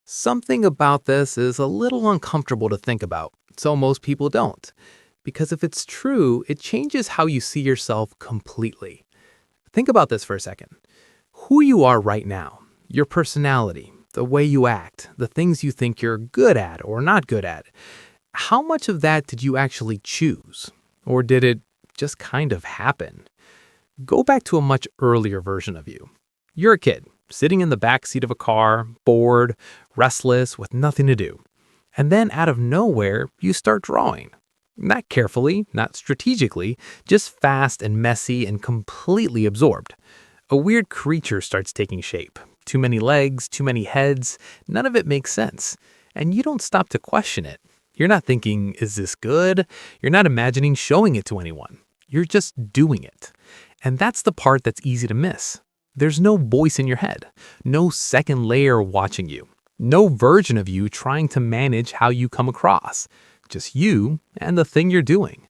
Something about this is a little uncomfortable to think about, so most people don't. Because if it's true, it changes how you see yourself completely. Think about this for a second. Who you are right now, your personality, the way you act, the things you think you're good at or not good at, how much of that did you actually choose? Or did it just kind of happen? Go back to a much earlier version of you. You're a kid, sitting in the back seat of a car, bored, restless, with nothing to do. And then out of nowhere, you start drawing. Not carefully, not strategically, just fast and messy and completely absorbed. A weird creature starts taking shape. Too many legs, too many heads, none of it makes sense. And you don't stop to question it. You're not thinking, is this good? You're not imagining showing it to anyone. You're just doing it. And that's the part that's easy to miss. There's no voice in your head, no second layer watching you, no version of you trying to manage how you come across. Just you and the thing you're doing.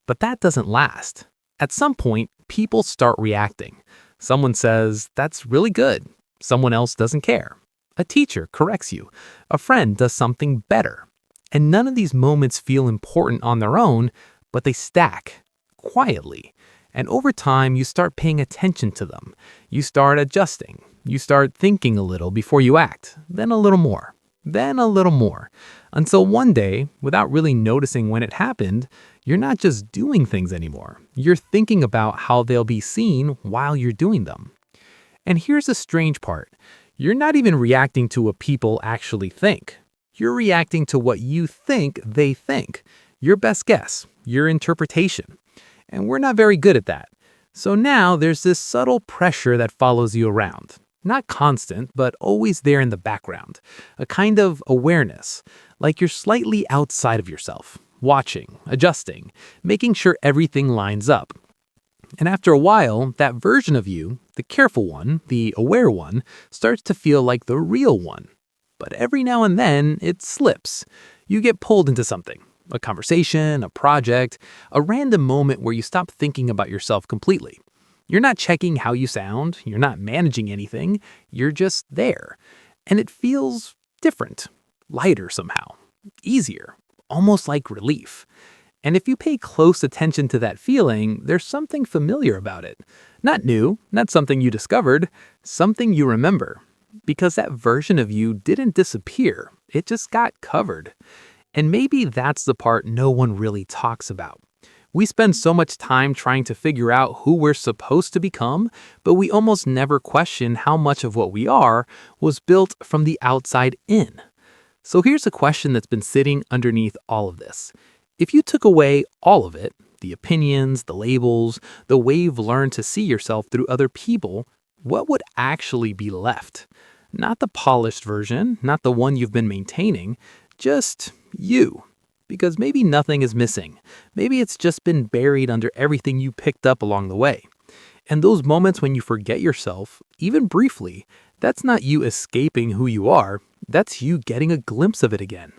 But that doesn't last. At some point, people start reacting. Someone says, that's really good. Someone else doesn't care. A teacher corrects you. A friend does something better. And none of these moments feel important on their own, but they stack quietly. And over time, you start paying attention to them. You start adjusting. You start thinking a little before you act, then a little more, then a little more. Until one day, without really noticing when it happened, you're not just doing things anymore. You're thinking about how they'll be seen while you're doing them. And here's the strange part. You're not even reacting to what people actually think. You're reacting to what you think they think. Your best guess, your interpretation. And we're not very good at that. So now there's this subtle pressure that follows you around. Not constant, but always there in the background. A kind of awareness, like you're slightly outside of yourself, watching, adjusting, making sure everything lines up. And after a while, that version of you, the careful one, the aware one, starts to feel like the real one. But every now and then, it slips. You get pulled into something. A conversation, a project, a random moment where you stop thinking about yourself completely. You're not checking how you sound, you're not managing anything, you're just there. And it feels different, lighter somehow, easier, almost like relief. And if you pay close attention to that feeling, there's something familiar about it. Not new, not something you discovered, something you remember. Because that version of you didn't disappear, it just got covered. And maybe that's the part no one really talks about. We spend so much time trying to figure out who we're supposed to become, but we almost never question how much of what we are was built from the outside in. So here's a question that's been sitting underneath all of this. If you took away all of it, the opinions, the labels, the way you've learned to see yourself through other people, what would actually be left? Not the polished version, not the one you've been maintaining, just you. Because maybe nothing is missing. Maybe it's just been buried under everything you picked up along the way. And those moments when you forget yourself, even briefly, that's not you escaping who you are, that's you getting a glimpse of it again.